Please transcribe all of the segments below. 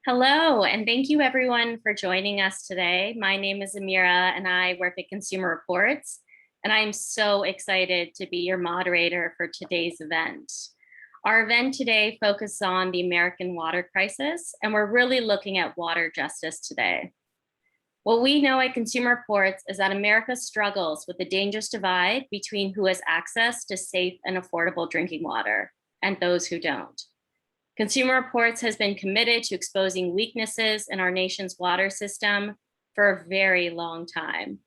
Hello, and thank you everyone for joining us today. My name is Amira and I work at Consumer Reports, and I'm so excited to be your moderator for today's event. Our event today focuses on the American water crisis, and we're really looking at water justice today. What we know at Consumer Reports is that America struggles with the dangerous divide between who has access to safe and affordable drinking water and those who don't. Consumer Reports has been committed to exposing weaknesses in our nation's water system for a very long time.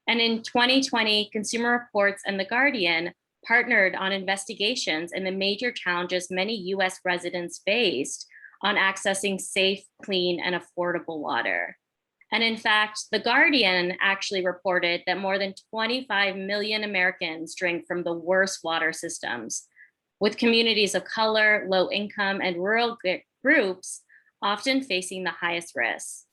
And in 2020, Consumer Reports and The Guardian partnered on investigations in the major challenges many US residents faced on accessing safe, clean, and affordable water. And in fact, The Guardian actually reported that more than 25 million Americans drink from the worst water systems, with communities of color, low income, and rural groups often facing the highest risks.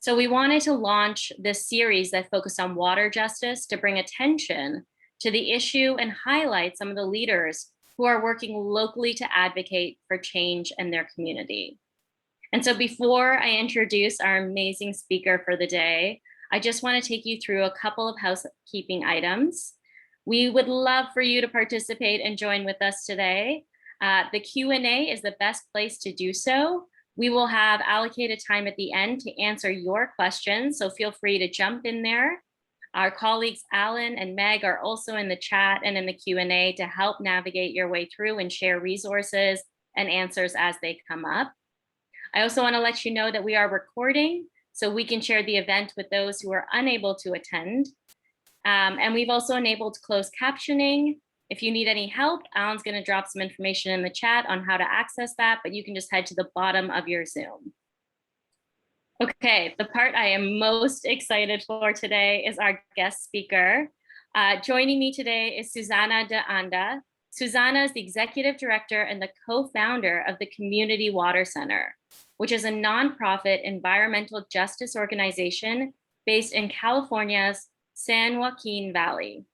So we wanted to launch this series that focused on water justice to bring attention to the issue and highlight some of the leaders who are working locally to advocate for change in their community. And so before I introduce our amazing speaker for the day, I just want to take you through a couple of housekeeping items. We would love for you to participate and join with us today. The Q&A is the best place to do so. We will have allocated time at the end to answer your questions, so feel free to jump in there. Our colleagues Alan and Meg are also in the chat and in the Q&A to help navigate your way through and share resources and answers as they come up. I also want to let you know that we are recording so we can share the event with those who are unable to attend. And we've also enabled closed captioning. If you need any help, Alan's going to drop some information in the chat on how to access that, but you can just head to the bottom of your Zoom. Okay, the part I am most excited for today is our guest speaker. Joining me today is Susana de Anda. Susana is the executive director and the co-founder of the Community Water Center, which is a nonprofit environmental justice organization based in California's San Joaquin Valley.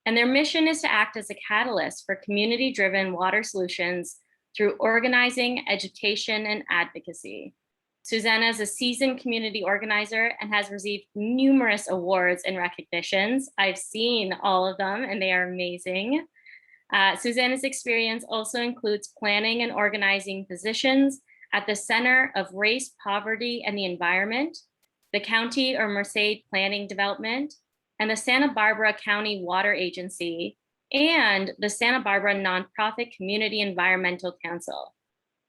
And their mission is to act as a catalyst for community-driven water solutions through organizing, education, and advocacy. Susana is a seasoned community organizer and has received numerous awards and recognitions. I've seen all of them and they are amazing. Susana's experience also includes planning and organizing positions at the Center of Race, Poverty, and the Environment, the County or Merced Planning Development, and the Santa Barbara County Water Agency, and the Santa Barbara Nonprofit Community Environmental Council.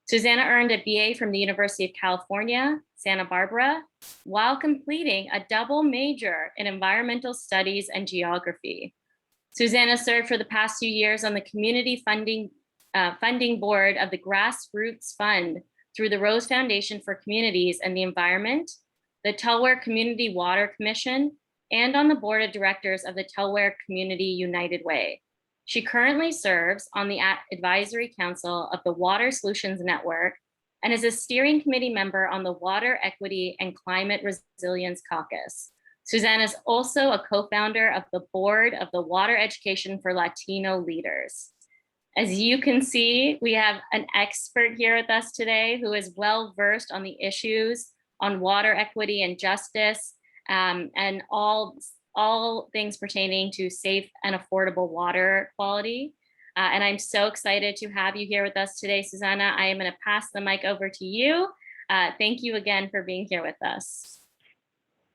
Susana earned a BA from the University of California, Santa Barbara, while completing a double major in environmental studies and geography. Susana served for the past 2 years on the community funding board of the Grassroots Fund through the Rose Foundation for Communities and the Environment, the Tulare Community Water Commission, and on the board of directors of the Tulare Community United Way. She currently serves on the advisory council of the Water Solutions Network and is a steering committee member on the Water Equity and Climate Resilience Caucus. Susana is also a co-founder of the board of the Water Education for Latino Leaders. As you can see, we have an expert here with us today who is well-versed on the issues on water equity and justice, and all things pertaining to safe and affordable water quality. And I'm so excited to have you here with us today, Susana. I am going to pass the mic over to you. Thank you again for being here with us.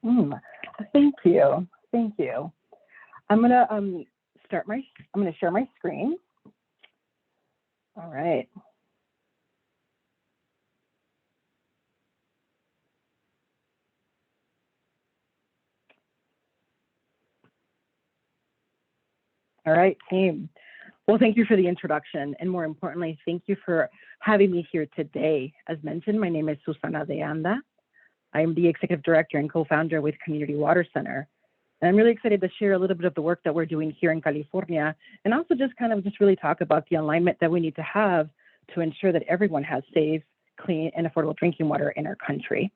Thank you. Thank you. I'm going to share my screen. All right. All right, team. Well, thank you for the introduction, and more importantly, thank you for having me here today. As mentioned, my name is Susana de Anda. I am the executive director and co-founder with Community Water Center, and I'm really excited to share a little bit of the work that we're doing here in California, and also just really talk about the alignment that we need to have to ensure that everyone has safe, clean, and affordable drinking water in our country.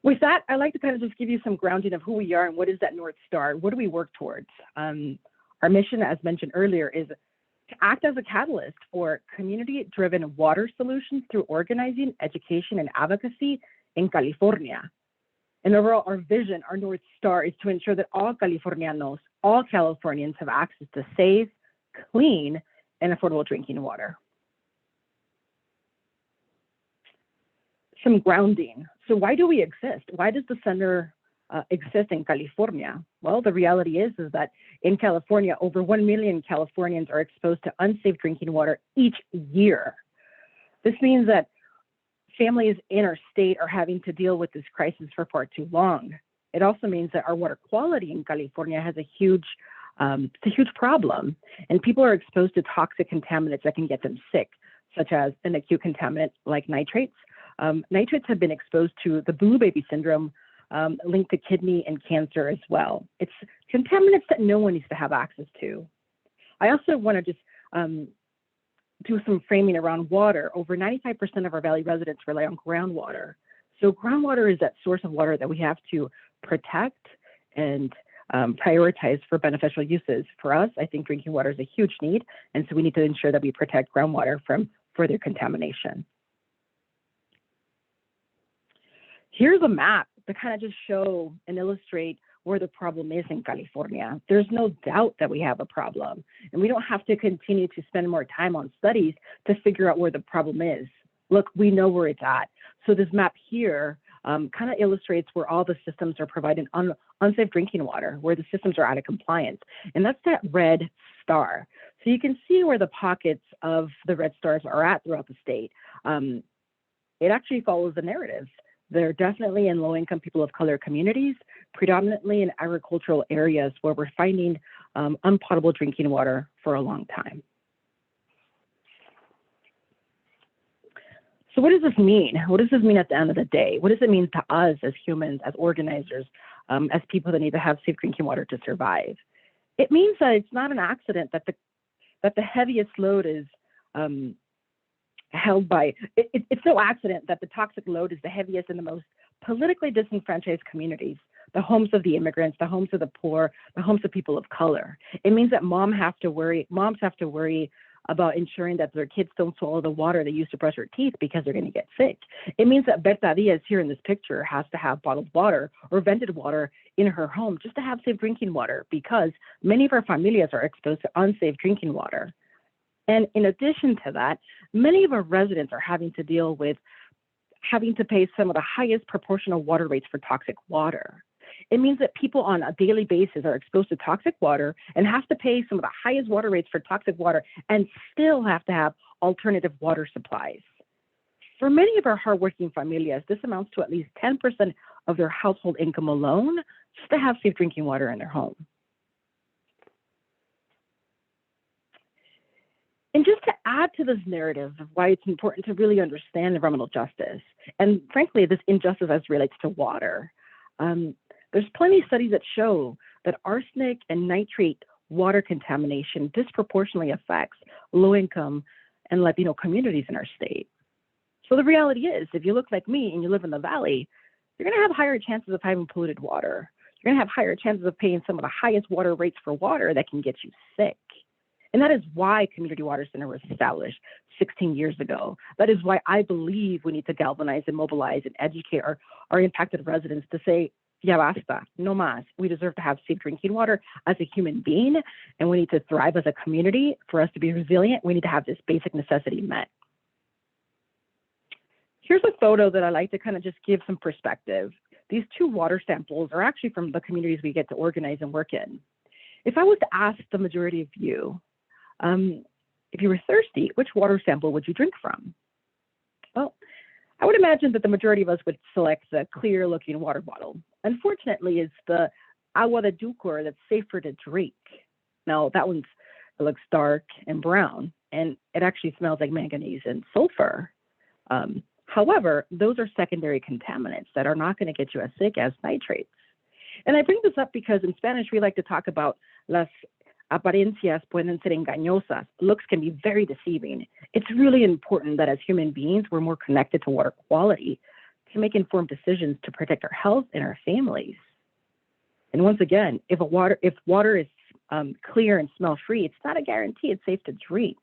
With that, I'd like to just give you some grounding of who we are and what is that North Star. What do we work towards? Our mission, as mentioned earlier, is to act as a catalyst for community-driven water solutions through organizing, education, and advocacy in California. And overall, our vision, our North Star, is to ensure that all Californianos, all Californians have access to safe, clean, and affordable drinking water. Some grounding. So why do we exist? Why does the center exist in California? Well, the reality is that in California, over 1 million Californians are exposed to unsafe drinking water each year. This means that families in our state are having to deal with this crisis for far too long. It also means that our water quality in California has a huge problem, and people are exposed to toxic contaminants that can get them sick, such as an acute contaminant like nitrates. Nitrates have been exposed to the blue baby syndrome, linked to kidney and cancer as well. It's contaminants that no one needs to have access to. I also want to just do some framing around water. Over 95% of our Valley residents rely on groundwater. So groundwater is that source of water that we have to protect and prioritize for beneficial uses. For us, I think drinking water is a huge need, and so we need to ensure that we protect groundwater from further contamination. Here's a map to kind of just show and illustrate where the problem is in California. There's no doubt that we have a problem, and we don't have to continue to spend more time on studies to figure out where the problem is. Look, we know where it's at. So this map here kind of illustrates where all the systems are providing unsafe drinking water, where the systems are out of compliance. And that's that red star. So you can see where the pockets of the red stars are at throughout the state. It actually follows the narrative. They're definitely in low-income people of color communities, predominantly in agricultural areas where we're finding unpotable drinking water for a long time. So what does this mean? What does this mean at the end of the day? What does it mean to us as humans, as organizers, as people that need to have safe drinking water to survive? It means that it's not an accident that the heaviest load is held by, it's no accident that the toxic load is the heaviest in the most politically disenfranchised communities, the homes of the immigrants, the homes of the poor, the homes of people of color. It means that moms have to worry about ensuring that their kids don't swallow the water they use to brush their teeth because they're going to get sick. It means that Berta Diaz here in this picture has to have bottled water or vented water in her home just to have safe drinking water, because many of our familias are exposed to unsafe drinking water. And in addition to that, many of our residents are having to deal with having to pay some of the highest proportional water rates for toxic water. It means that people on a daily basis are exposed to toxic water and have to pay some of the highest water rates for toxic water and still have to have alternative water supplies. For many of our hardworking familias, this amounts to at least 10% of their household income alone just to have safe drinking water in their home. And just to add to this narrative of why it's important to really understand environmental justice, and frankly, this injustice as it relates to water, there's plenty of studies that show that arsenic and nitrate water contamination disproportionately affects low-income and Latino communities in our state. So the reality is, if you look like me and you live in the Valley, you're going to have higher chances of having polluted water. You're going to have higher chances of paying some of the highest water rates for water that can get you sick. And that is why Community Water Center was established 16 years ago. That is why I believe we need to galvanize and mobilize and educate our impacted residents to say, ya basta, no más. We deserve to have safe drinking water as a human being, and we need to thrive as a community. For us to be resilient, we need to have this basic necessity met. Here's a photo that I like to kind of just give some perspective. These two water samples are actually from the communities we get to organize and work in. If I was to ask the majority of you, if you were thirsty, which water sample would you drink from? Well, I would imagine that the majority of us would select the clear looking water bottle. Unfortunately, it's the agua de dulcor that's safer to drink. Now that it looks dark and brown, and it actually smells like manganese and sulfur. However, those are secondary contaminants that are not going to get you as sick as nitrates. And I bring this up because in Spanish, we like to talk about las apariencias pueden ser engañosas. Looks can be very deceiving. It's really important that as human beings, we're more connected to water quality to make informed decisions to protect our health and our families. And once again, if water is clear and smell-free, it's not a guarantee it's safe to drink.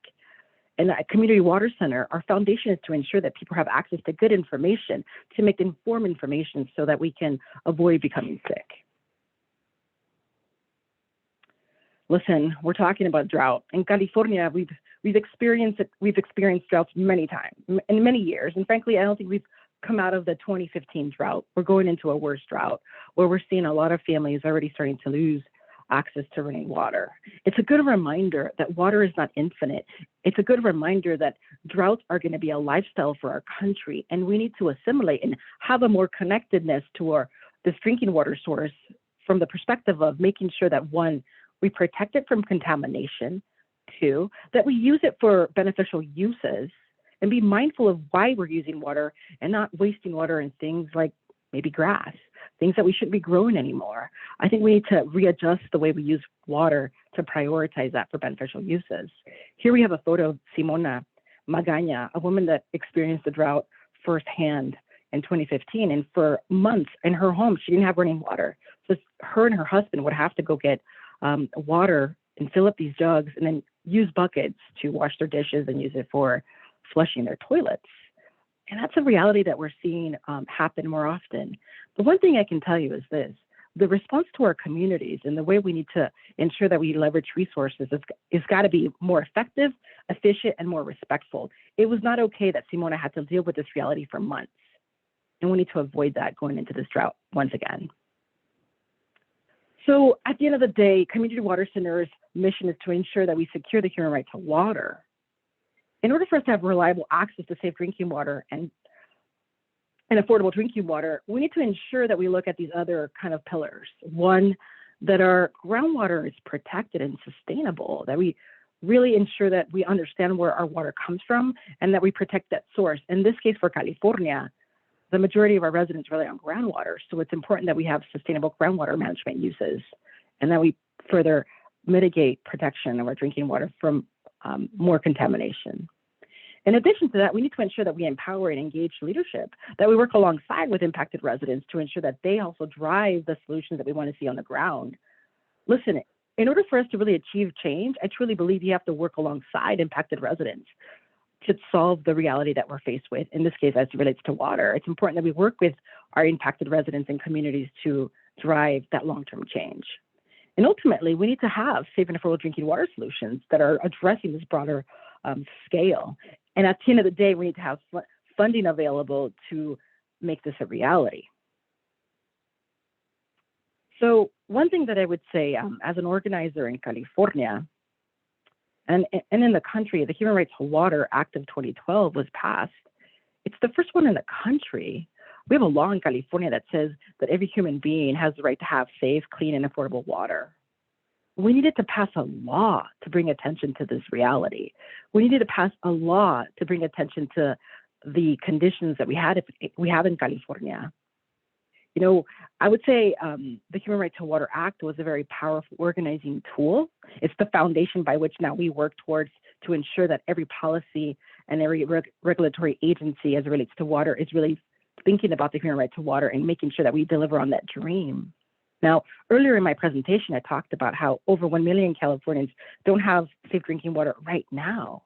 And at Community Water Center, our foundation is to ensure that people have access to good information, to make informed information so that we can avoid becoming sick. Listen, we're talking about drought. In California, we've experienced droughts many times, in many years. And frankly, I don't think we've come out of the 2015 drought. We're going into a worse drought where we're seeing a lot of families already starting to lose access to running water. It's a good reminder that water is not infinite. It's a good reminder that droughts are going to be a lifestyle for our country, and we need to assimilate and have a more connectedness to this drinking water source from the perspective of making sure that, one, we protect it from contamination, two, that we use it for beneficial uses, and be mindful of why we're using water and not wasting water in things like maybe grass, things that we shouldn't be growing anymore. I think we need to readjust the way we use water to prioritize that for beneficial uses. Here we have a photo of Simona Magaña, a woman that experienced the drought firsthand in 2015. And for months in her home, she didn't have running water. So her and her husband would have to go get water and fill up these jugs and then use buckets to wash their dishes and use it for flushing their toilets. And that's a reality that we're seeing happen more often. But one thing I can tell you is this: the response to our communities and the way we need to ensure that we leverage resources is got to be more effective, efficient, and more respectful. It was not okay that Simona had to deal with this reality for months. And we need to avoid that going into this drought once again. So at the end of the day, Community Water Center's mission is to ensure that we secure the human right to water. In order for us to have reliable access to safe drinking water and affordable drinking water, we need to ensure that we look at these other kind of pillars. One, that our groundwater is protected and sustainable, that we really ensure that we understand where our water comes from and that we protect that source. In this case, for California, the majority of our residents rely on groundwater. So it's important that we have sustainable groundwater management uses and that we further mitigate protection of our drinking water from more contamination. In addition to that, we need to ensure that we empower and engage leadership, that we work alongside with impacted residents to ensure that they also drive the solutions that we want to see on the ground. Listen, in order for us to really achieve change, I truly believe you have to work alongside impacted residents to solve the reality that we're faced with, in this case, as it relates to water. It's important that we work with our impacted residents and communities to drive that long-term change. And ultimately, we need to have safe and affordable drinking water solutions that are addressing this broader scale. And at the end of the day, we need to have funding available to make this a reality. So one thing that I would say as an organizer in California and in the country, the Human Rights to Water Act of 2012 was passed. It's the first one in the country. We have a law in California that says that every human being has the right to have safe, clean, and affordable water. We needed to pass a law to bring attention to this reality. We needed to pass a law to bring attention to the conditions that we have in California. You know, I would say the Human Right to Water Act was a very powerful organizing tool. It's the foundation by which now we work towards to ensure that every policy and every regulatory agency as it relates to water is really thinking about the human right to water and making sure that we deliver on that dream. Now, earlier in my presentation, I talked about how over 1 million Californians don't have safe drinking water right now.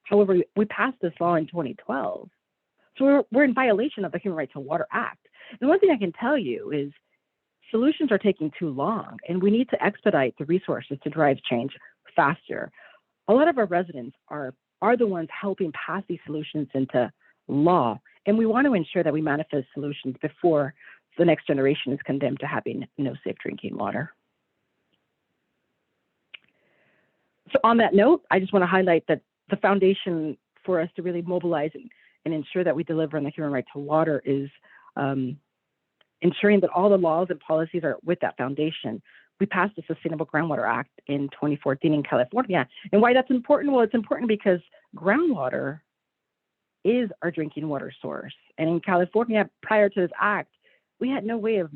However, we passed this law in 2012. So we're in violation of the Human Right to Water Act. And one thing I can tell you is solutions are taking too long, and we need to expedite the resources to drive change faster. A lot of our residents are the ones helping pass these solutions into law, and we want to ensure that we manifest solutions before the next generation is condemned to having no safe drinking water. So on that note, I just want to highlight that the foundation for us to really mobilize and ensure that we deliver on the human right to water is ensuring that all the laws and policies are with that foundation. We passed the Sustainable Groundwater Act in 2014 in California. And why that's important? Well, it's important because groundwater is our drinking water source. And in California, prior to this act, we had no way of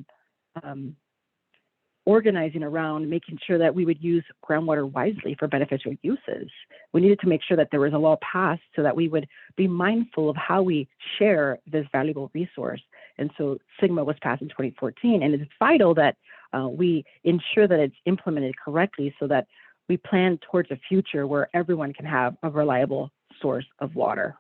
organizing around making sure that we would use groundwater wisely for beneficial uses. We needed to make sure that there was a law passed so that we would be mindful of how we share this valuable resource. And so SGMA was passed in 2014, and it's vital that we ensure that it's implemented correctly so that we plan towards a future where everyone can have a reliable source of water.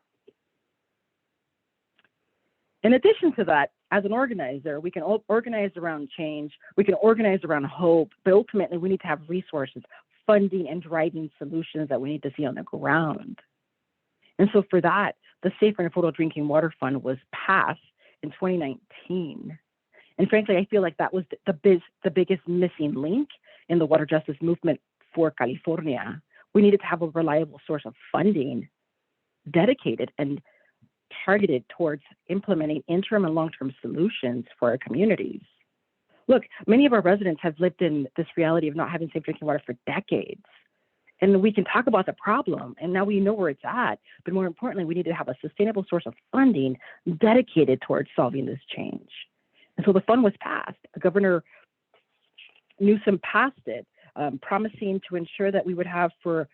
In addition to that, as an organizer, we can organize around change, we can organize around hope, but ultimately we need to have resources, funding, and driving solutions that we need to see on the ground. And so for that, the Safer and Affordable Drinking Water Fund was passed in 2019. And frankly, I feel like that was the biggest missing link in the water justice movement for California. We needed to have a reliable source of funding dedicated and targeted towards implementing interim and long-term solutions for our communities. Look, many of our residents have lived in this reality of not having safe drinking water for decades. And we can talk about the problem, and now we know where it's at. But more importantly, we need to have a sustainable source of funding dedicated towards solving this change. And so the fund was passed. Governor Newsom passed it, promising to ensure that we would have for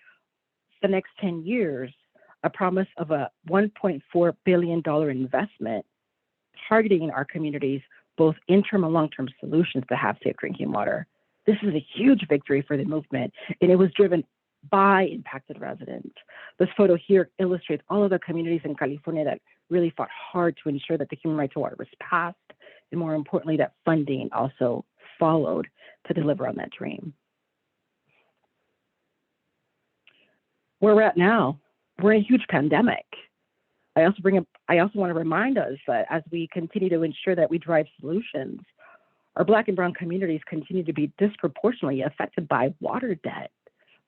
the next 10 years a promise of a $1.4 billion investment targeting our communities, both interim and long-term solutions to have safe drinking water. This is a huge victory for the movement, and it was driven by impacted residents. This photo here illustrates all of the communities in California that really fought hard to ensure that the human right to water was passed, and more importantly, that funding also followed to deliver on that dream. Where we're at now, we're in a huge pandemic. I also want to remind us that as we continue to ensure that we drive solutions, our Black and Brown communities continue to be disproportionately affected by water debt.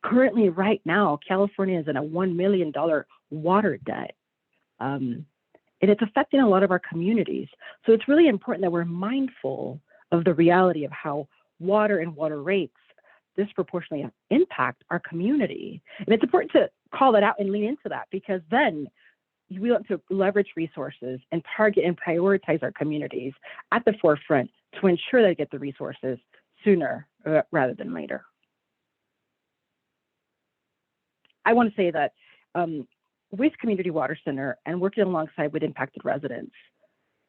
Currently, right now, California is in a $1 million water debt. And it's affecting a lot of our communities. So it's really important that we're mindful of the reality of how water and water rates disproportionately impact our community. And it's important to call that out and lean into that, because then we want to leverage resources and target and prioritize our communities at the forefront to ensure they get the resources sooner rather than later. I want to say that with Community Water Center and working alongside with impacted residents,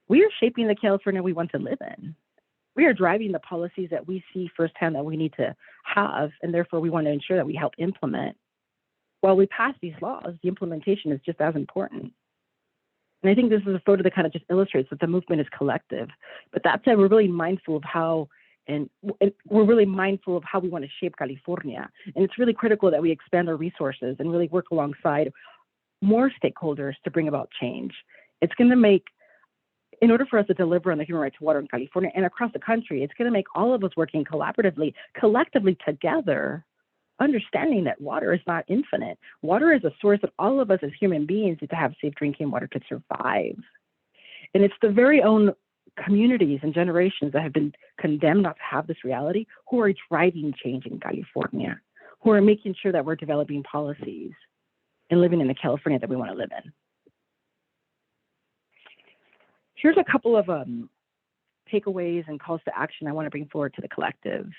we are shaping the California we want to live in. We are driving the policies that we see firsthand that we need to have, and therefore we want to ensure that we help implement. While we pass these laws, the implementation is just as important. And I think this is a photo that kind of just illustrates that the movement is collective. But that said, we're really mindful of how we want to shape California. And it's really critical that we expand our resources and really work alongside more stakeholders to bring about change. It's going to make, in order for us to deliver on the human right to water in California and across the country, it's going to make all of us working collectively together, understanding that water is not infinite. Water is a source that all of us as human beings need to have safe drinking water to survive. And it's the very own communities and generations that have been condemned not to have this reality who are driving change in California, who are making sure that we're developing policies and living in the California that we want to live in. Here's a couple of takeaways and calls to action I want to bring forward to the collective.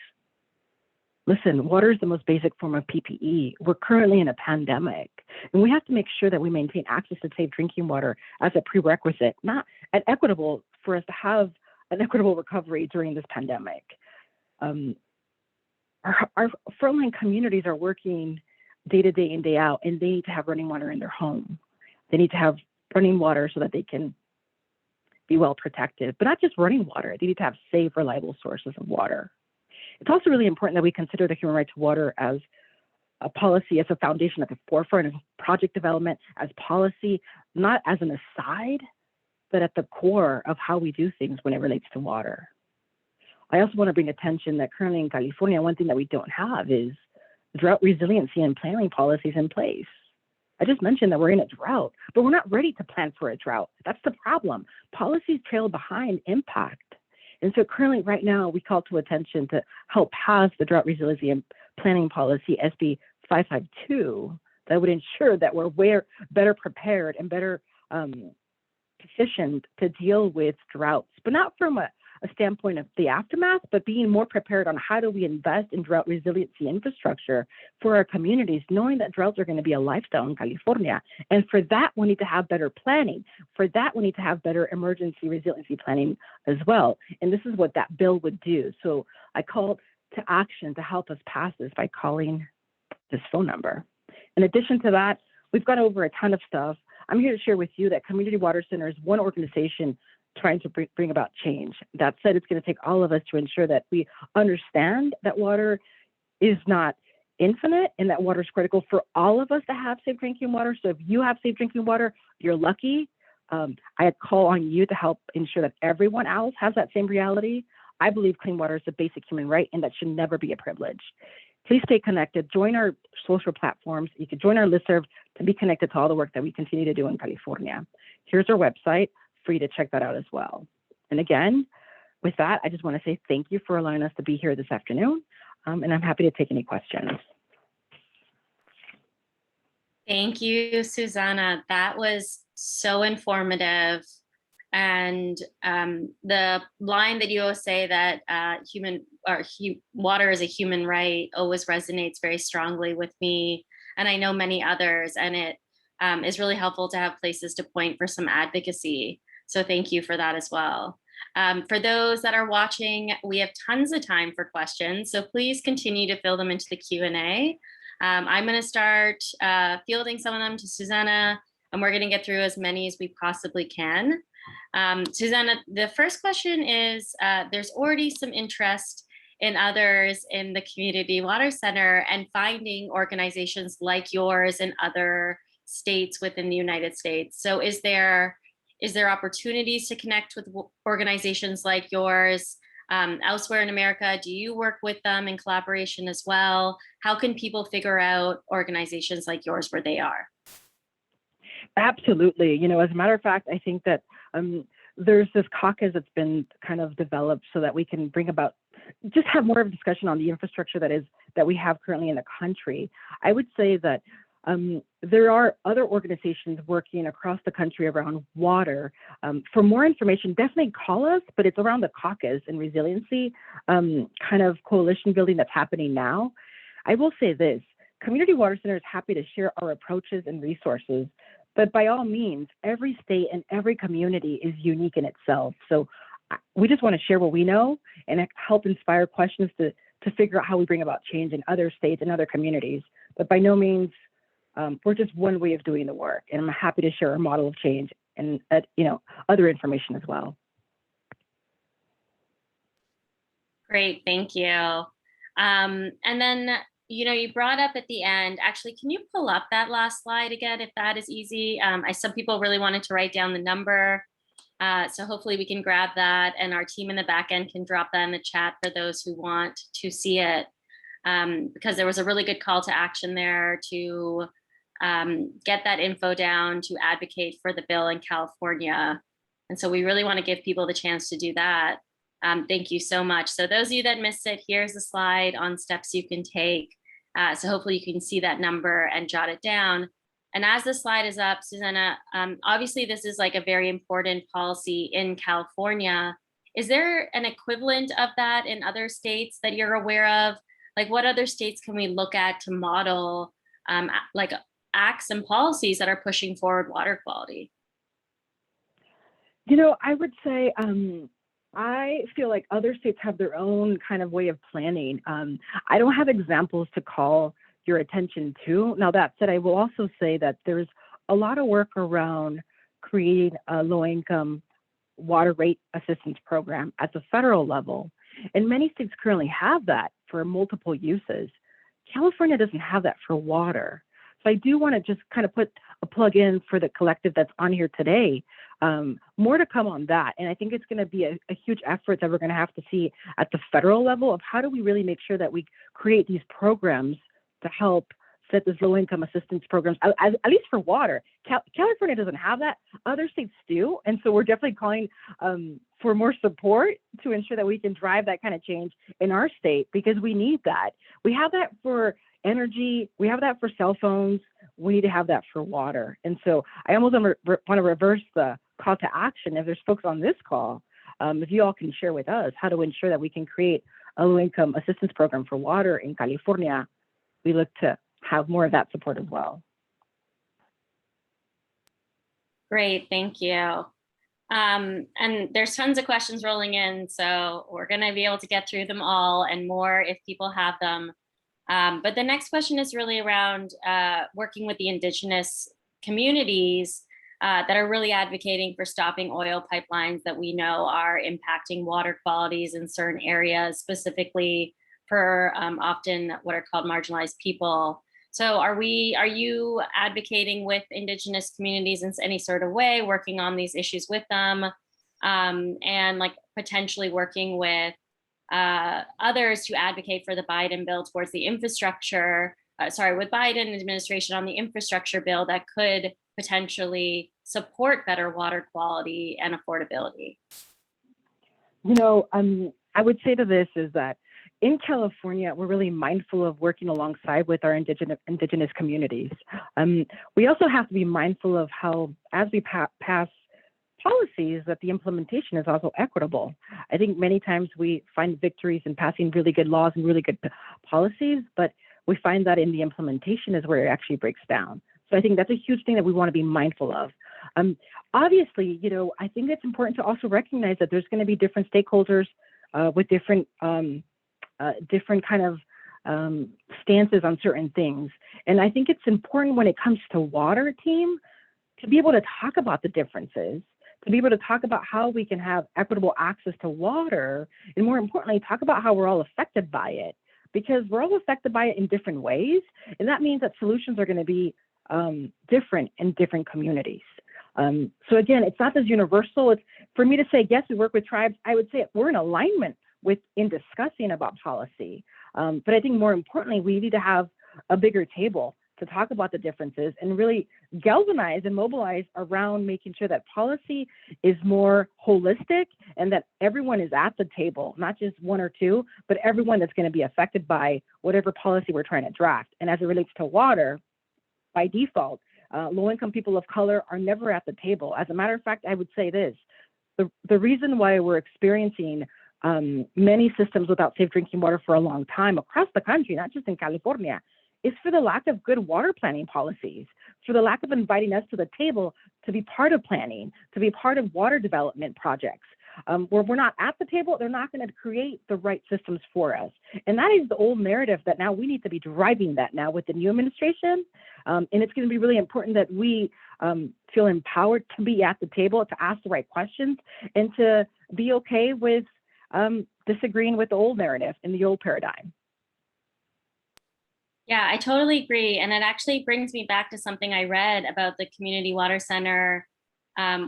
Listen, water is the most basic form of PPE. We're currently in a pandemic, and we have to make sure that we maintain access to safe drinking water as a prerequisite, not an equitable, for us to have an equitable recovery during this pandemic. Our frontline communities are working day to day and day out, and they need to have running water in their home. They need to have running water so that they can be well protected, but not just running water. They need to have safe, reliable sources of water. It's also really important that we consider the human right to water as a policy, as a foundation at the forefront of project development, as policy, not as an aside, but at the core of how we do things when it relates to water. I also want to bring attention that currently in California, one thing that we don't have is drought resiliency and planning policies in place. I just mentioned that we're in a drought, but we're not ready to plan for a drought. That's the problem. Policies trail behind impact. And so currently right now, we call to attention to help pass the drought resiliency and planning policy, SB 552, that would ensure that we're better prepared and better positioned to deal with droughts, but not from a a standpoint of the aftermath, but being more prepared on how do we invest in drought resiliency infrastructure for our communities, knowing that droughts are going to be a lifestyle in California. And for that, we need to have better planning. For that, we need to have better emergency resiliency planning as well. And this is what that bill would do. So I call to action to help us pass this by calling this phone number. In addition to that, we've got over a ton of stuff. I'm here to share with you that Community Water Center is one organization trying to bring about change. That said, it's going to take all of us to ensure that we understand that water is not infinite and that water is critical for all of us to have safe drinking water. So if you have safe drinking water, you're lucky. I call on you to help ensure that everyone else has that same reality. I believe clean water is a basic human right, and that should never be a privilege. Please stay connected. Join our social platforms. You can join our listserv to be connected to all the work that we continue to do in California. Here's our website for you to check that out as well. And again, with that, I just want to say thank you for allowing us to be here this afternoon, and I'm happy to take any questions. Thank you, Susana. That was so informative. And the line that you always say that water is a human right always resonates very strongly with me, and I know many others. And it is really helpful to have places to point for some advocacy. So thank you for that as well. For those that are watching, we have tons of time for questions, so please continue to fill them into the Q&A. I'm going to start fielding some of them to Susana, and we're going to get through as many as we possibly can. Susana, the first question is, there's already some interest in others in the Community Water Center and finding organizations like yours in other states within the United States. So is there opportunities to connect with organizations like yours elsewhere in America? Do you work with them in collaboration as well? How can people figure out organizations like yours where they are? Absolutely. You know, as a matter of fact, I think that there's this caucus that's been kind of developed so that we can bring about, just have more of a discussion on the infrastructure that we have currently in the country. I would say that there are other organizations working across the country around water. For more information, definitely call us, but it's around the caucus and resiliency kind of coalition building that's happening now. I will say this, Community Water Center is happy to share our approaches and resources, but by all means, every state and every community is unique in itself. So we just want to share what we know and help inspire questions to figure out how we bring about change in other states and other communities. But by no means, we're just one way of doing the work. And I'm happy to share our model of change and other information as well. Great, thank you. And then, you brought up at the end, actually, can you pull up that last slide again, if that is easy? Some people really wanted to write down the number. So hopefully we can grab that, and our team in the back end can drop that in the chat for those who want to see it. Because there was a really good call to action there to get that info down, to advocate for the bill in California. And so we really want to give people the chance to do that. Thank you so much. So those of you that missed it, here's a slide on steps you can take. So hopefully you can see that number and jot it down. And as the slide is up, Susana, obviously this is like a very important policy in California. Is there an equivalent of that in other states that you're aware of? Like, what other states can we look at to model like acts and policies that are pushing forward water quality? I would say I feel like other states have their own kind of way of planning. I don't have examples to call your attention to. Now, that said, I will also say that there's a lot of work around creating a low-income water rate assistance program at the federal level. And many states currently have that for multiple uses. California doesn't have that for water. So I do want to just kind of put a plug in for the collective that's on here today. More to come on that. And I think it's going to be a huge effort that we're going to have to see at the federal level of how do we really make sure that we create these programs to help set this low-income assistance programs, at least for water. California doesn't have that. Other states do. And so we're definitely calling for more support to ensure that we can drive that kind of change in our state, because we need that. We have that for energy. We have that for cell phones. We need to have that for water. And so I almost want to reverse the call to action. If there's folks on this call if you all can share with us how to ensure that we can create a low-income assistance program for water in California, we look to have more of that support as well. Great, thank you. And there's tons of questions rolling in, so we're going to be able to get through them all and more if people have them. But the next question is really around working with the indigenous communities that are really advocating for stopping oil pipelines that we know are impacting water qualities in certain areas, specifically for often what are called marginalized people. So are you advocating with indigenous communities in any sort of way, working on these issues with them, and like potentially working with others to advocate for the Biden bill towards the infrastructure, with Biden administration on the infrastructure bill that could potentially support better water quality and affordability? You know, I would say to this is that in California, we're really mindful of working alongside with our indigenous communities. We also have to be mindful of how, as we pass policies, that the implementation is also equitable. I think many times we find victories in passing really good laws and really good policies, but we find that in the implementation is where it actually breaks down. So I think that's a huge thing that we want to be mindful of. Obviously, you know, I think it's important to also recognize that there's going to be different stakeholders with different kind of stances on certain things. And I think it's important when it comes to water, team, to be able to talk about the differences, to be able to talk about how we can have equitable access to water, and more importantly, talk about how we're all affected by it, because we're all affected by it in different ways. And that means that solutions are going to be different in different communities. So again, it's not as universal. It's for me to say, yes, we work with tribes. I would say we're in alignment in discussing about policy. But I think more importantly, we need to have a bigger table to talk about the differences and really galvanize and mobilize around making sure that policy is more holistic and that everyone is at the table, not just one or two, but everyone that's going to be affected by whatever policy we're trying to draft. And as it relates to water, by default, low-income people of color are never at the table. As a matter of fact, I would say this, the reason why we're experiencing many systems without safe drinking water for a long time across the country, not just in California, is for the lack of good water planning policies, for the lack of inviting us to the table to be part of planning, to be part of water development projects. Where we're not at the table, they're not going to create the right systems for us. And that is the old narrative that now we need to be driving that now with the new administration. And it's going to be really important that we feel empowered to be at the table, to ask the right questions, and to be okay with disagreeing with the old narrative and the old paradigm. Yeah, I totally agree. And it actually brings me back to something I read about the Community Water Center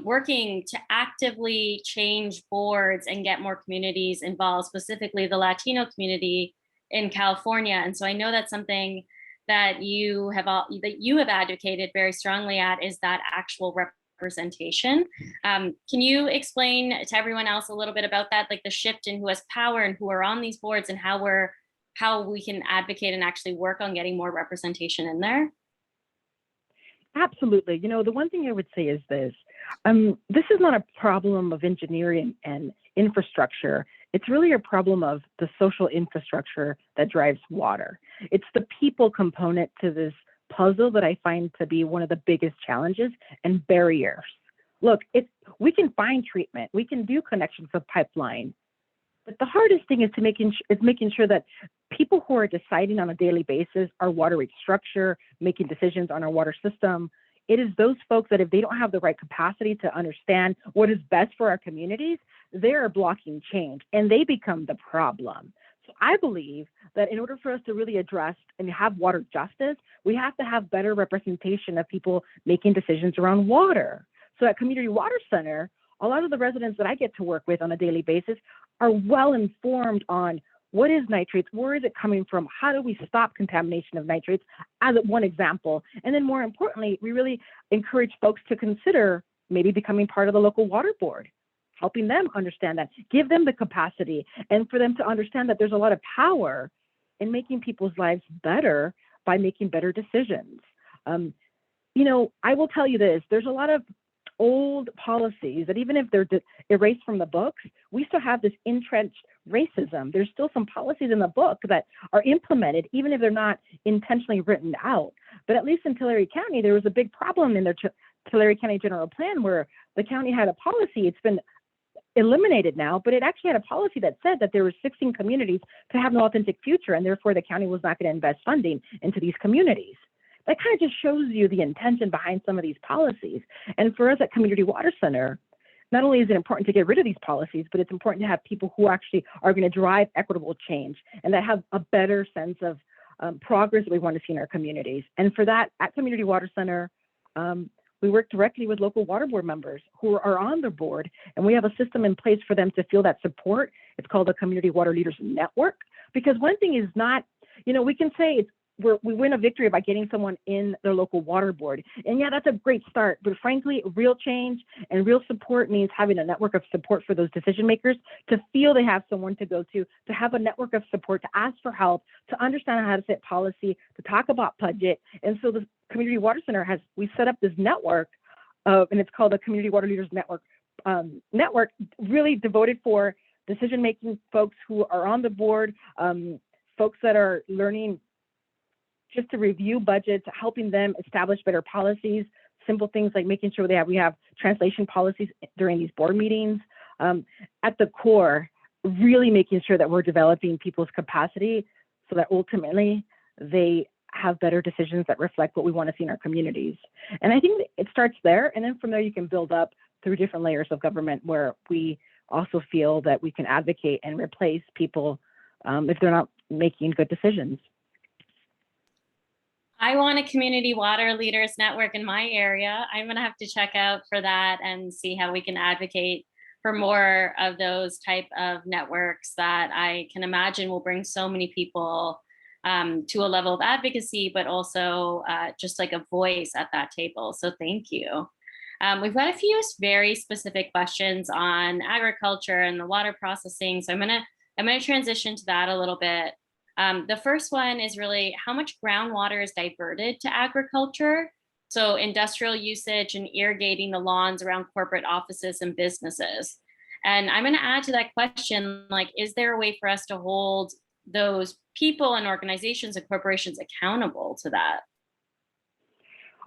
working to actively change boards and get more communities involved, specifically the Latino community in California. And so I know that's something that you have advocated very strongly at, is that actual representation. Can you explain to everyone else a little bit about that, like the shift in who has power and who are on these boards, and how we can advocate and actually work on getting more representation in there? Absolutely. You know, the one thing I would say is this is not a problem of engineering and infrastructure. It's really a problem of the social infrastructure that drives water. It's the people component to this puzzle that I find to be one of the biggest challenges and barriers. Look, we can find treatment, we can do connections of pipeline, but the hardest thing is making sure that people who are deciding on a daily basis our water rate structure, making decisions on our water system, it is those folks that if they don't have the right capacity to understand what is best for our communities, they are blocking change and they become the problem. So I believe that in order for us to really address and have water justice, we have to have better representation of people making decisions around water. So at Community Water Center, a lot of the residents that I get to work with on a daily basis are well informed on what is nitrates, where is it coming from, how do we stop contamination of nitrates, as one example. And then more importantly, we really encourage folks to consider maybe becoming part of the local water board, helping them understand that, give them the capacity, and for them to understand that there's a lot of power in making people's lives better by making better decisions. You know, I will tell you this, there's a lot of old policies that even if they're erased from the books, we still have this entrenched racism. There's still some policies in the book that are implemented, even if they're not intentionally written out. But at least in Tulare County, there was a big problem in their Tulare County General Plan where the county had a policy. It's been eliminated now, but it actually had a policy that said that there were 16 communities to have an authentic future, and therefore the county was not going to invest funding into these communities. That kind of just shows you the intention behind some of these policies. And for us at Community Water Center, not only is it important to get rid of these policies, but it's important to have people who actually are going to drive equitable change and that have a better sense of progress that we want to see in our communities. And for that, at Community Water Center, we work directly with local water board members who are on the board, and we have a system in place for them to feel that support. It's called the Community Water Leaders Network, because one thing is not, we can say we win a victory by getting someone in their local water board. And yeah, that's a great start, but frankly, real change and real support means having a network of support for those decision makers to feel they have someone to go to have a network of support, to ask for help, to understand how to set policy, to talk about budget. And so the Community Water Center we set up this network and it's called the Community Water Leaders Network, really devoted for decision-making folks who are on the board, folks that are learning just to review budgets, helping them establish better policies, simple things like making sure we have translation policies during these board meetings. At the core, really making sure that we're developing people's capacity so that ultimately they have better decisions that reflect what we want to see in our communities. And I think it starts there, and then from there you can build up through different layers of government where we also feel that we can advocate and replace people if they're not making good decisions. I want a Community Water Leaders Network in my area. I'm going to have to check out for that and see how we can advocate for more of those type of networks that I can imagine will bring so many people to a level of advocacy, but also just like a voice at that table. So thank you. We've got a few very specific questions on agriculture and the water processing. So I'm gonna transition to that a little bit. The first one is really how much groundwater is diverted to agriculture. So industrial usage and irrigating the lawns around corporate offices and businesses. And I'm going to add to that question, like, is there a way for us to hold those people and organizations and corporations accountable to that?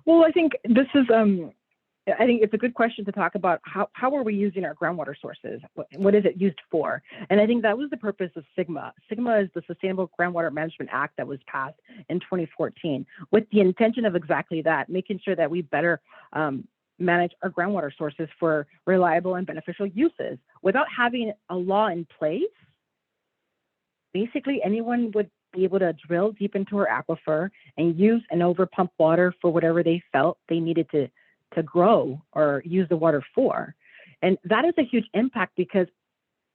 Well, I think this is, I think it's a good question to talk about how are we using our groundwater sources? What is it used for? And I think that was the purpose of SGMA. SGMA is the Sustainable Groundwater Management Act that was passed in 2014 with the intention of exactly that, making sure that we better manage our groundwater sources for reliable and beneficial uses. Without having a law in place, basically anyone would be able to drill deep into our aquifer and use and over pump water for whatever they felt they needed to grow or use the water for. And that is a huge impact because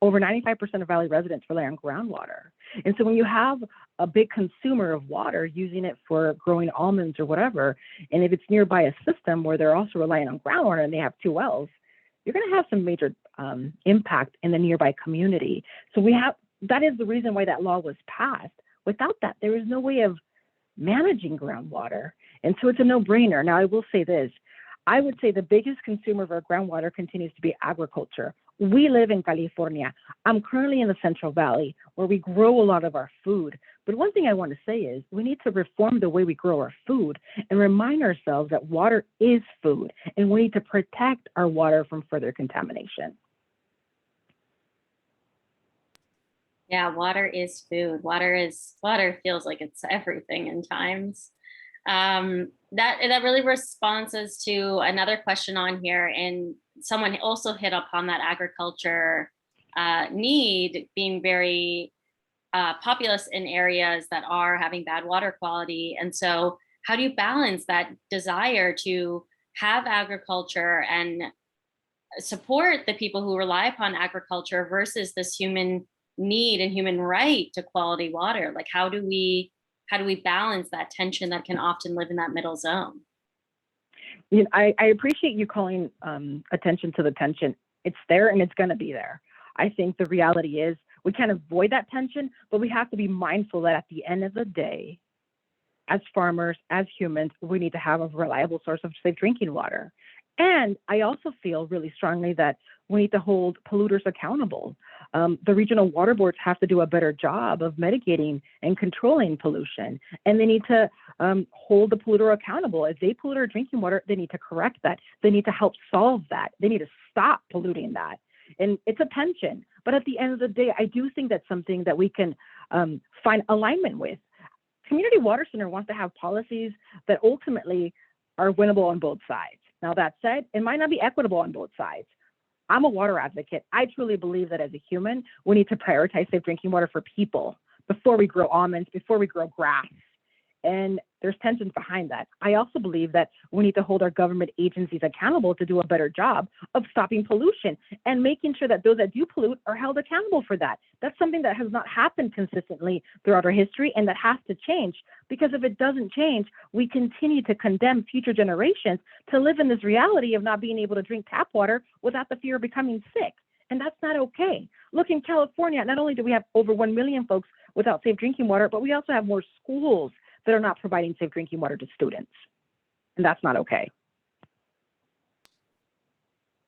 over 95% of Valley residents rely on groundwater. And so when you have a big consumer of water using it for growing almonds or whatever, and if it's nearby a system where they're also relying on groundwater and they have 2 wells, you're going to have some major impact in the nearby community. So that is the reason why that law was passed. Without that, there is no way of managing groundwater. And so it's a no-brainer. Now, I will say this. I would say the biggest consumer of our groundwater continues to be agriculture. We live in California. I'm currently in the Central Valley where we grow a lot of our food. But one thing I want to say is we need to reform the way we grow our food and remind ourselves that water is food and we need to protect our water from further contamination. Yeah, water is food. Water feels like it's everything in times. That really responds to another question on here, and someone also hit upon that agriculture need being very populous in areas that are having bad water quality. And so how do you balance that desire to have agriculture and support the people who rely upon agriculture versus this human need and human right to quality water? Like, how do we balance that tension that can often live in that middle zone? You know, I appreciate you calling attention to the tension. It's there and it's going to be there. I think the reality is we can't avoid that tension, but we have to be mindful that at the end of the day, as farmers, as humans, we need to have a reliable source of safe drinking water. And I also feel really strongly that we need to hold polluters accountable. The regional water boards have to do a better job of mitigating and controlling pollution, and they need to hold the polluter accountable. If they pollute our drinking water, they need to correct that. They need to help solve that. They need to stop polluting that. And it's a tension, but at the end of the day, I do think that's something that we can find alignment with. Community Water Center wants to have policies that ultimately are winnable on both sides. Now, that said, it might not be equitable on both sides. I'm a water advocate. I truly believe that as a human, we need to prioritize safe drinking water for people before we grow almonds, before we grow grass. And there's tensions behind that. I also believe that we need to hold our government agencies accountable to do a better job of stopping pollution and making sure that those that do pollute are held accountable for that. That's something that has not happened consistently throughout our history, and that has to change, because if it doesn't change, we continue to condemn future generations to live in this reality of not being able to drink tap water without the fear of becoming sick. And that's not okay. Look, in California, not only do we have over 1 million folks without safe drinking water, but we also have more schools that are not providing safe drinking water to students. And that's not okay.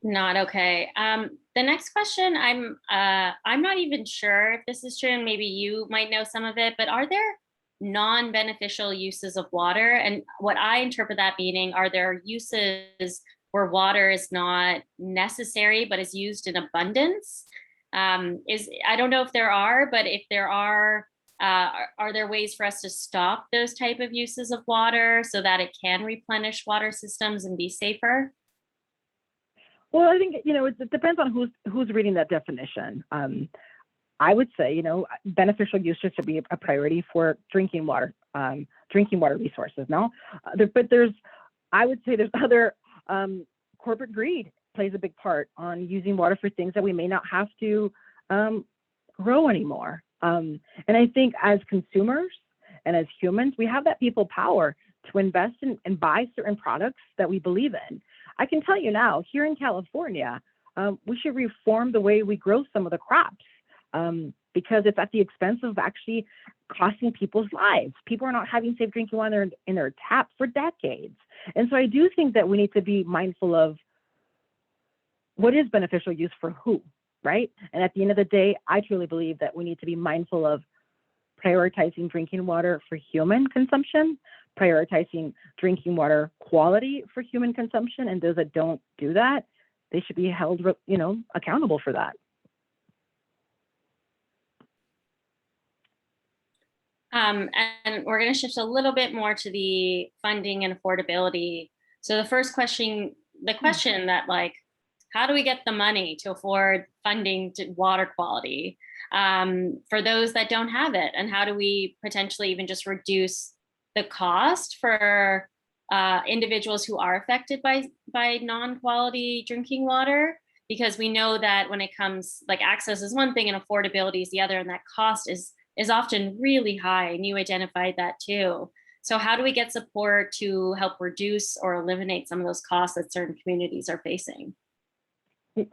Not okay. The next question, I'm not even sure if this is true, and maybe you might know some of it, but are there non-beneficial uses of water? And what I interpret that meaning, are there uses where water is not necessary but is used in abundance? I don't know if there are, but if there are there ways for us to stop those type of uses of water so that it can replenish water systems and be safer? Well, I think, it depends on who's reading that definition. I would say, beneficial uses should be a priority for drinking water resources. No, I would say there's other corporate greed plays a big part on using water for things that we may not have to grow anymore. And I think as consumers and as humans, we have that people power to invest in and buy certain products that we believe in. I can tell you now, here in California, we should reform the way we grow some of the crops, because it's at the expense of actually costing people's lives. People are not having safe drinking water in their tap for decades. And so I do think that we need to be mindful of what is beneficial use for who, right? And at the end of the day, I truly believe that we need to be mindful of prioritizing drinking water for human consumption, prioritizing drinking water quality for human consumption, and those that don't do that, they should be held, accountable for that. And we're going to shift a little bit more to the funding and affordability. So the question that how do we get the money to afford funding to water quality for those that don't have it? And how do we potentially even just reduce the cost for individuals who are affected by non-quality drinking water? Because we know that when it comes, access is one thing and affordability is the other, and that cost is often really high, and you identified that too. So how do we get support to help reduce or eliminate some of those costs that certain communities are facing?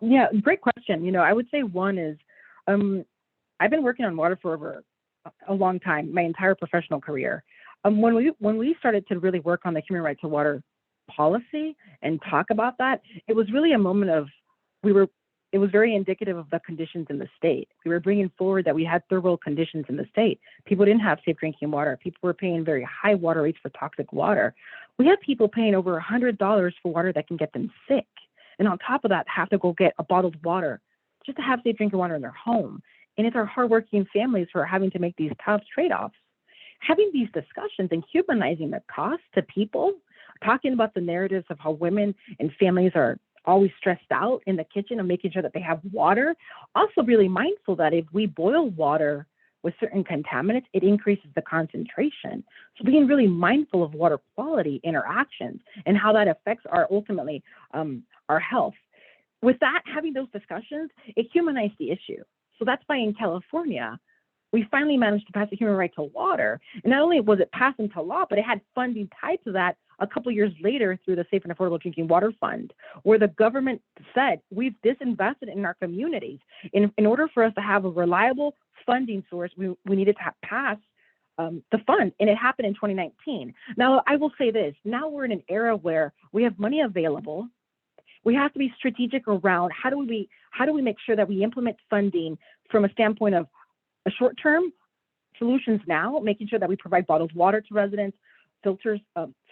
Yeah, great question. I would say one is, I've been working on water for over a long time, my entire professional career. When we started to really work on the human right to water policy and talk about that, it was really a moment of, it was very indicative of the conditions in the state. We were bringing forward that we had third world conditions in the state. People didn't have safe drinking water. People were paying very high water rates for toxic water. We had people paying over $100 for water that can get them sick. And on top of that, have to go get a bottled water just to have safe drinking water in their home. And it's our hardworking families who are having to make these tough trade-offs. Having these discussions and humanizing the cost to people, talking about the narratives of how women and families are always stressed out in the kitchen and making sure that they have water. Also really mindful that if we boil water with certain contaminants, it increases the concentration. So being really mindful of water quality interactions and how that affects ultimately our health. With that, having those discussions, it humanized the issue. So that's why in California, we finally managed to pass the human right to water. And not only was it passed into law, but it had funding tied to that a couple years later through the Safe and Affordable Drinking Water Fund, where the government said, we've disinvested in our communities. In order for us to have a reliable funding source, we needed to pass the fund, and it happened in 2019. Now, I will say this, now we're in an era where we have money available we have to be strategic around how do we make sure that we implement funding from a standpoint of a short-term solutions now, making sure that we provide bottled water to residents, filters,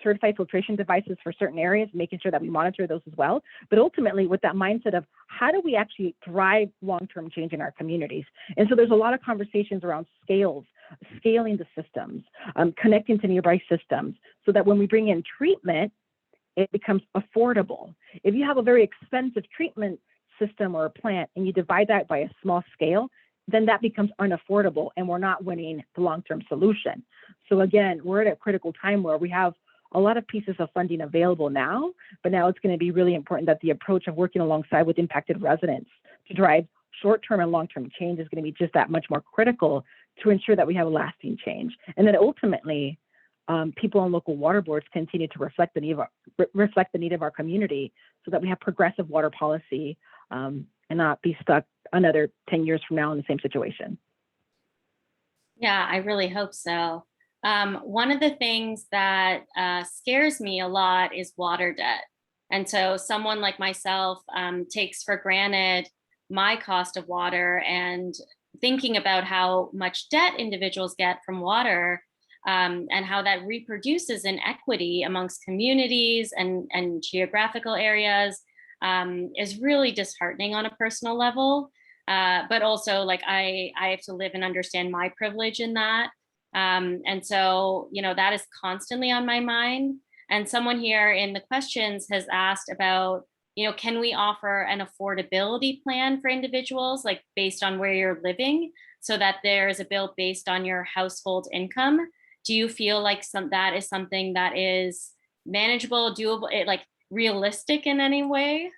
certified filtration devices for certain areas, making sure that we monitor those as well. But ultimately with that mindset of how do we actually drive long-term change in our communities? And so there's a lot of conversations around scaling the systems, connecting to nearby systems so that when we bring in treatment, it becomes affordable. If you have a very expensive treatment system or a plant and you divide that by a small scale, then that becomes unaffordable and we're not winning the long-term solution. So again, we're at a critical time where we have a lot of pieces of funding available now, but now it's going to be really important that the approach of working alongside with impacted residents to drive short-term and long-term change is going to be just that much more critical to ensure that we have a lasting change. And then ultimately, people on local water boards continue to reflect the need of our community so that we have progressive water policy and not be stuck another 10 years from now in the same situation. Yeah, I really hope so. One of the things that scares me a lot is water debt. And so someone like myself takes for granted my cost of water, and thinking about how much debt individuals get from water and how that reproduces inequity amongst communities and geographical areas is really disheartening on a personal level. But also, like, I have to live and understand my privilege in that. And so, that is constantly on my mind. And someone here in the questions has asked about, can we offer an affordability plan for individuals, like based on where you're living, so that there is a bill based on your household income? Do you feel like that is something that is manageable, doable, like realistic in any way?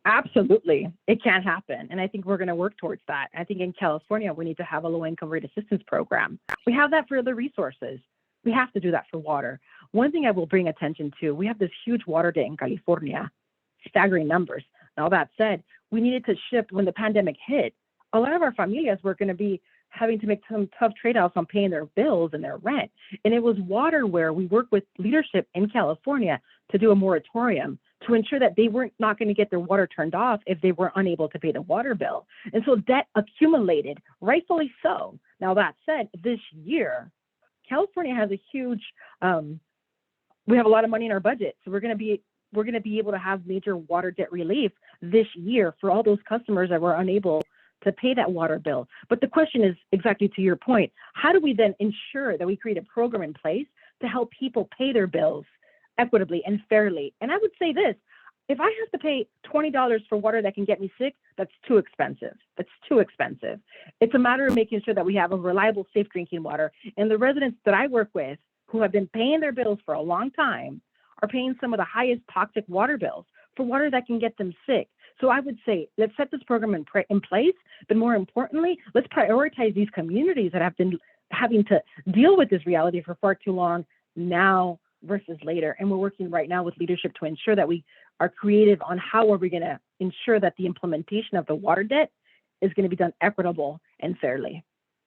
Absolutely. It can happen. And I think we're going to work towards that. I think in California, we need to have a low-income rate assistance program. We have that for other resources. We have to do that for water. One thing I will bring attention to, we have this huge water debt in California, staggering numbers. Now, that said, we needed to shift when the pandemic hit. A lot of our familias were going to be having to make some tough trade-offs on paying their bills and their rent. And it was water where we worked with leadership in California to do a moratorium to ensure that they weren't not going to get their water turned off if they were unable to pay the water bill. And so debt accumulated, rightfully so. Now, that said, this year, California has a huge, we have a lot of money in our budget. So we're going to be able to have major water debt relief this year for all those customers that were unable to pay that water bill. But the question is exactly to your point, how do we then ensure that we create a program in place to help people pay their bills equitably and fairly? And I would say this, if I have to pay $20 for water that can get me sick, that's too expensive. That's too expensive. It's a matter of making sure that we have a reliable, safe drinking water. And the residents that I work with who have been paying their bills for a long time are paying some of the highest toxic water bills for water that can get them sick. So I would say, let's set this program in place, but more importantly, let's prioritize these communities that have been having to deal with this reality for far too long now versus later. And we're working right now with leadership to ensure that we are creative on how are we going to ensure that the implementation of the water debt is going to be done equitable and fairly,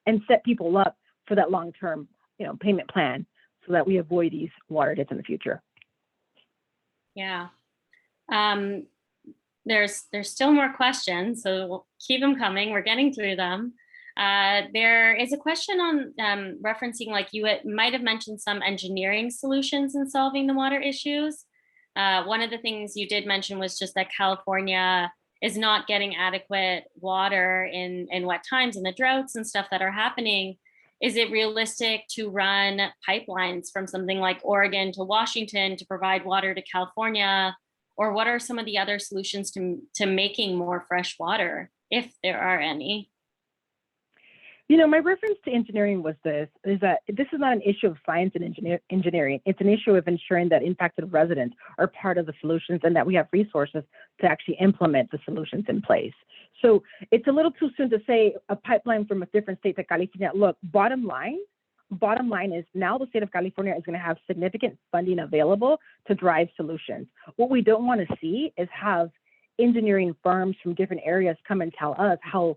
and set people up for that long-term, payment plan so that we avoid these water debts in the future. Yeah. There's still more questions, so we'll keep them coming. We're getting through them. There is a question on referencing, like you might have mentioned some engineering solutions in solving the water issues. One of the things you did mention was just that California is not getting adequate water in wet times and the droughts and stuff that are happening. Is it realistic to run pipelines from something like Oregon to Washington to provide water to California? Or what are some of the other solutions to making more fresh water, if there are any? My reference to engineering is that this is not an issue of science and engineering. It's an issue of ensuring that impacted residents are part of the solutions and that we have resources to actually implement the solutions in place. So it's a little too soon to say a pipeline from a different state to California. Look, bottom line is now the state of California is going to have significant funding available to drive solutions. What we don't want to see is have engineering firms from different areas come and tell us how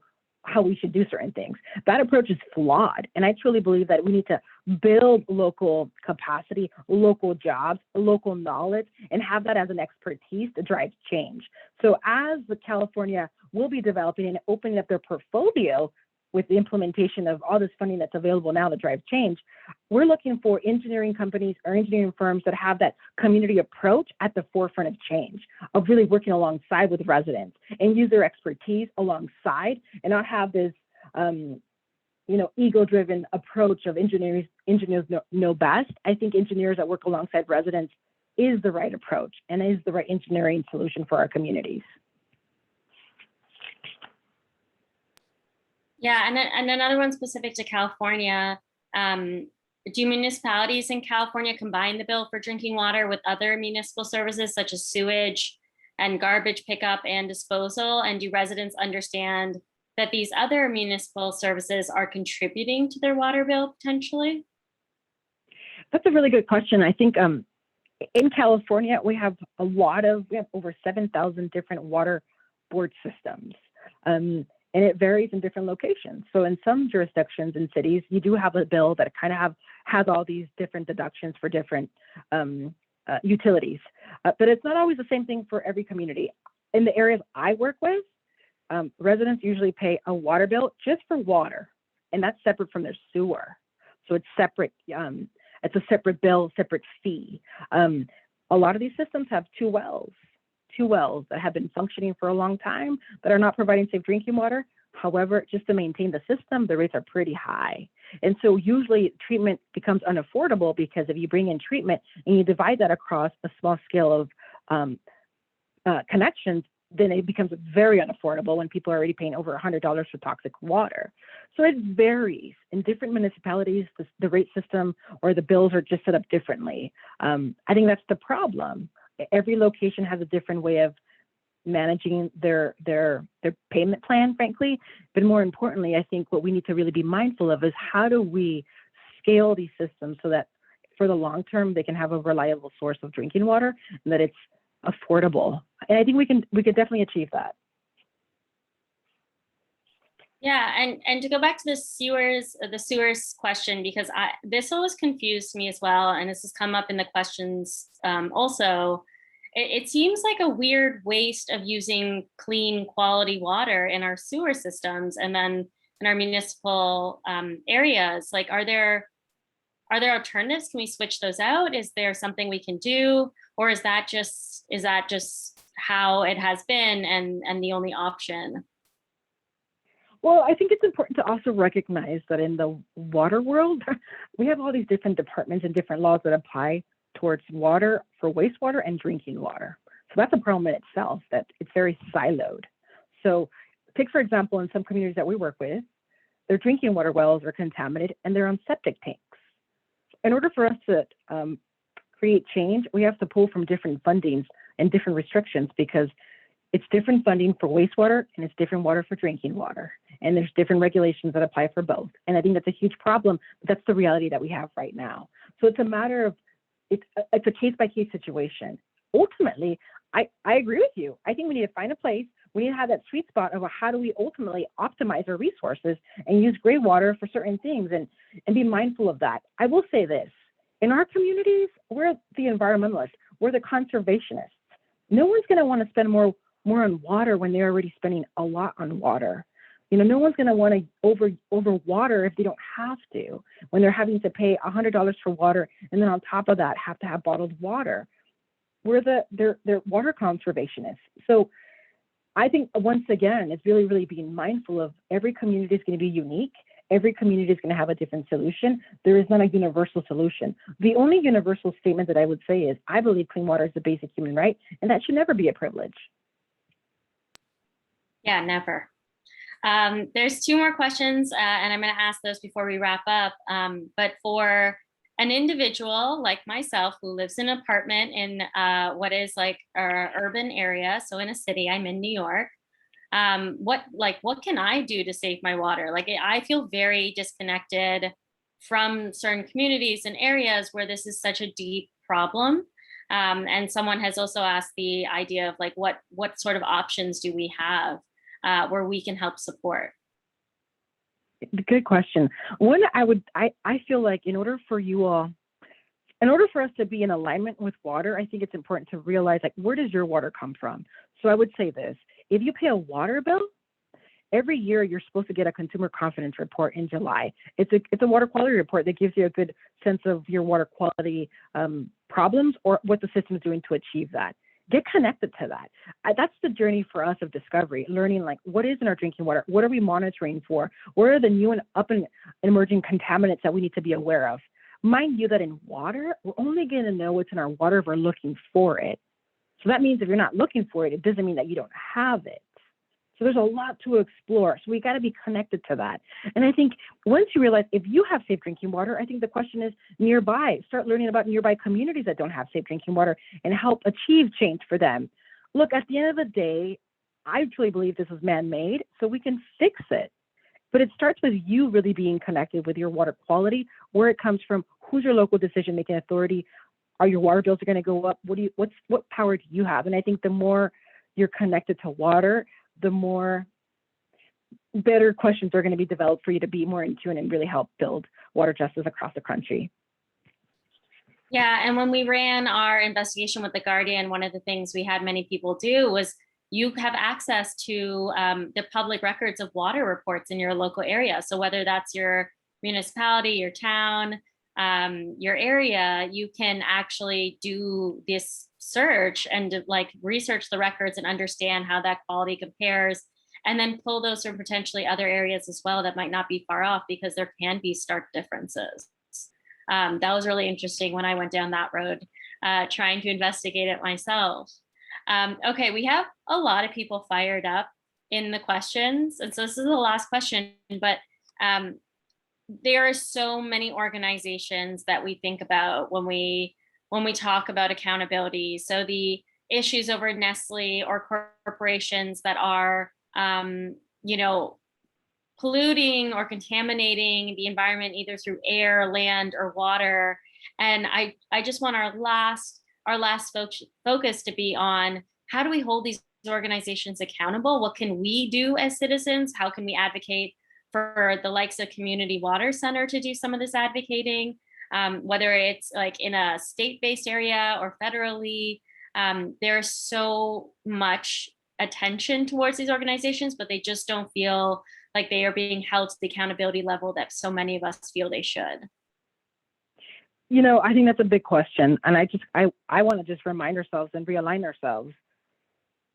how we should do certain things. That approach is flawed. And I truly believe that we need to build local capacity, local jobs, local knowledge, and have that as an expertise to drive change. So as the California will be developing and opening up their portfolio with the implementation of all this funding that's available now to drive change, we're looking for engineering companies or engineering firms that have that community approach at the forefront of change, of really working alongside with residents and use their expertise alongside and not have this ego-driven approach of engineers know best. I think engineers that work alongside residents is the right approach and is the right engineering solution for our communities. Yeah, and another one specific to California. Do municipalities in California combine the bill for drinking water with other municipal services such as sewage and garbage pickup and disposal? And do residents understand that these other municipal services are contributing to their water bill potentially? That's a really good question. I think in California, we have over 7,000 different water board systems. And it varies in different locations. So in some jurisdictions and cities, you do have a bill that kind of has all these different deductions for different utilities. But it's not always the same thing for every community. In the areas I work with, residents usually pay a water bill just for water, and that's separate from their sewer. So it's separate. It's a separate bill, separate fee. A lot of these systems have two wells that have been functioning for a long time that are not providing safe drinking water. However, just to maintain the system, the rates are pretty high. And so usually treatment becomes unaffordable because if you bring in treatment and you divide that across a small scale of connections, then it becomes very unaffordable when people are already paying over $100 for toxic water. So it varies. In different municipalities, the rate system or the bills are just set up differently. I think that's the problem. Every location has a different way of managing their payment plan, frankly. But more importantly, I think what we need to really be mindful of is how do we scale these systems so that for the long term, they can have a reliable source of drinking water and that it's affordable. And I think we could definitely achieve that. Yeah, and to go back to the sewers question, because this always confused me as well, and this has come up in the questions also. It seems like a weird waste of using clean quality water in our sewer systems and then in our municipal areas. Like, are there alternatives? Can we switch those out? Is there something we can do, or is that just how it has been and the only option? Well, I think it's important to also recognize that in the water world, we have all these different departments and different laws that apply towards water for wastewater and drinking water. So that's a problem in itself, that it's very siloed. So take, for example, in some communities that we work with, their drinking water wells are contaminated and they're on septic tanks. In order for us to create change, we have to pull from different fundings and different restrictions because it's different funding for wastewater and it's different water for drinking water. And there's different regulations that apply for both. And I think that's a huge problem. But that's the reality that we have right now. So it's a matter of, it's a case-by-case situation. Ultimately, I agree with you. I think we need to find a place. We need to have that sweet spot of how do we ultimately optimize our resources and use gray water for certain things and be mindful of that. I will say this, in our communities, we're the environmentalists, we're the conservationists. No one's gonna wanna spend more on water when they're already spending a lot on water. You know, no one's going to want to over water if they don't have to, when they're having to pay $100 for water and then on top of that have to have bottled water. They're water conservationists. So I think once again, it's really, really being mindful of every community is going to be unique. Every community is going to have a different solution. There is not a universal solution. The only universal statement that I would say is I believe clean water is a basic human right, and that should never be a privilege. Yeah, never. There's two more questions, and I'm going to ask those before we wrap up. But for an individual like myself who lives in an apartment in what is like an urban area, so in a city, I'm in New York. What can I do to save my water? Like, I feel very disconnected from certain communities and areas where this is such a deep problem. And someone has also asked the idea of like, what sort of options do we have where we can help support? Good question. One, I feel like in order for us to be in alignment with water, I think it's important to realize, like, where does your water come from? So I would say this: if you pay a water bill, every year you're supposed to get a consumer confidence report in July. It's a water quality report that gives you a good sense of your water quality problems or what the system is doing to achieve that. Get connected to that. That's the journey for us of discovery, learning, like, what is in our drinking water? What are we monitoring for? What are the new and up and emerging contaminants that we need to be aware of? Mind you that in water, we're only going to know what's in our water if we're looking for it. So that means if you're not looking for it, it doesn't mean that you don't have it. So there's a lot to explore. So we got to be connected to that. And I think once you realize if you have safe drinking water, I think the question is nearby. Start learning about nearby communities that don't have safe drinking water and help achieve change for them. Look, at the end of the day, I truly believe this is man-made, so we can fix it. But it starts with you really being connected with your water quality, where it comes from, who's your local decision-making authority, are your water bills going to go up? What power do you have? And I think the more you're connected to water, the more better questions are going to be developed for you to be more in tune and really help build water justice across the country. Yeah, and when we ran our investigation with The Guardian, one of the things we had many people do was you have access to the public records of water reports in your local area. So whether that's your municipality, your town, your area, you can actually do this search and like research the records and understand how that quality compares, and then pull those from potentially other areas as well that might not be far off, because there can be stark differences. That was really interesting when I went down that road, trying to investigate it myself. Okay, we have a lot of people fired up in the questions. And so this is the last question, but there are so many organizations that we think about when we talk about accountability. So the issues over Nestle or corporations that are, polluting or contaminating the environment, either through air, land, or water. And I just want our last focus to be on, how do we hold these organizations accountable? What can we do as citizens? How can we advocate for the likes of Community Water Center to do some of this advocating, whether it's like in a state-based area or federally? There's so much attention towards these organizations, but they just don't feel like they are being held to the accountability level that so many of us feel they should. I think that's a big question. And I want to just remind ourselves and realign ourselves.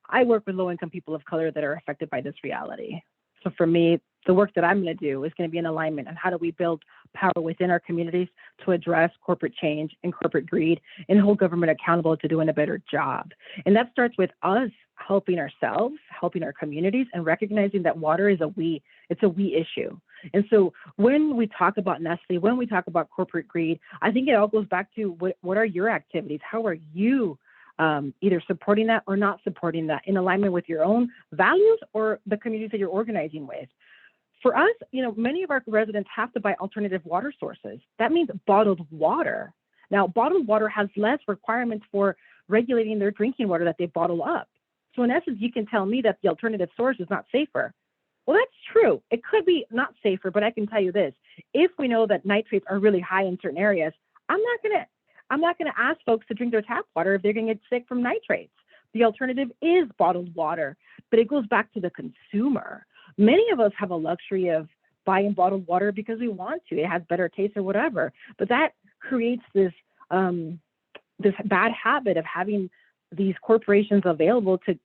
I work with low-income people of color that are affected by this reality. So for me, the work that I'm going to do is going to be in alignment on how do we build power within our communities to address corporate change and corporate greed and hold government accountable to doing a better job. And that starts with us helping ourselves, helping our communities, and recognizing that water is it's a we issue. And so when we talk about Nestle, when we talk about corporate greed, I think it all goes back to what are your activities? How are you either supporting that or not supporting that in alignment with your own values or the communities that you're organizing with? For us, many of our residents have to buy alternative water sources. That means bottled water. Now, bottled water has less requirements for regulating their drinking water that they bottle up. So in essence, you can tell me that the alternative source is not safer. Well, that's true. It could be not safer, but I can tell you this: if we know that nitrates are really high in certain areas, I'm not gonna ask folks to drink their tap water if they're gonna get sick from nitrates. The alternative is bottled water, but it goes back to the consumer. Many of us have a luxury of buying bottled water because we want to. It has better taste or whatever, but that creates this bad habit of having these corporations available to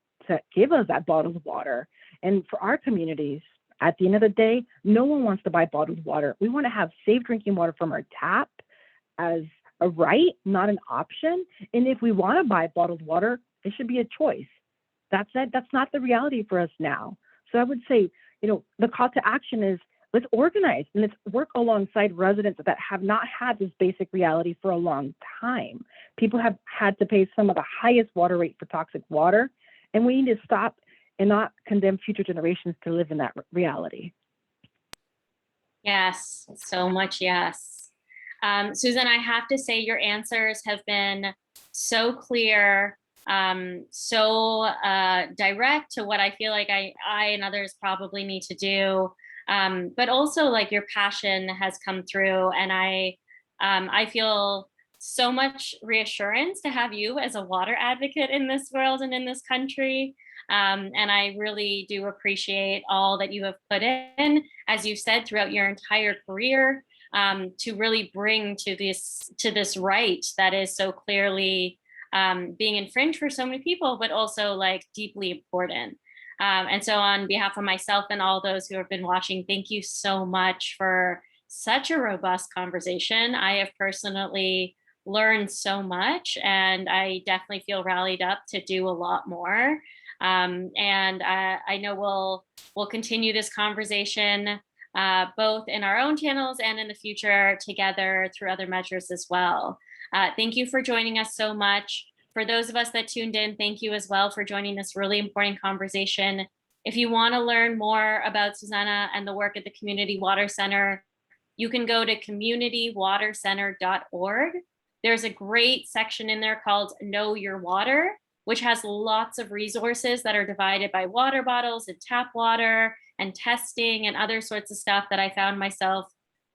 give us that bottled water. And for our communities, at the end of the day, no one wants to buy bottled water. We want to have safe drinking water from our tap as a right, not an option. And if we want to buy bottled water, it should be a choice. That said, that's not the reality for us now. So I would say, the call to action is, let's organize and let's work alongside residents that have not had this basic reality for a long time. People have had to pay some of the highest water rates for toxic water, and we need to stop and not condemn future generations to live in that reality. Yes, so much yes. Susan, I have to say your answers have been so clear, so direct to what I feel like I and others probably need to do. but also like your passion has come through, and I feel so much reassurance to have you as a water advocate in this world and in this country. And I really do appreciate all that you have put in, as you said, throughout your entire career, to really bring to this right that is so clearly being infringed for so many people, but also like deeply important. And so on behalf of myself and all those who have been watching, thank you so much for such a robust conversation. I have personally learned so much, and I definitely feel rallied up to do a lot more. And I know we'll continue this conversation both in our own channels and in the future together through other measures as well. Thank you for joining us so much. For those of us that tuned in, thank you as well for joining this really important conversation. If you want to learn more about Susana and the work at the Community Water Center, you can go to communitywatercenter.org. There's a great section in there called Know Your Water, which has lots of resources that are divided by water bottles and tap water and testing and other sorts of stuff that I found myself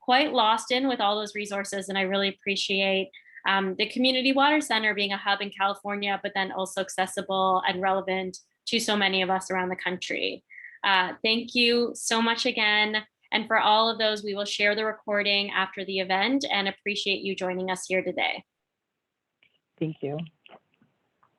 quite lost in with all those resources. And I really appreciate the Community Water Center being a hub in California, but then also accessible and relevant to so many of us around the country. Thank you so much again. And for all of those, we will share the recording after the event, and appreciate you joining us here today. Thank you.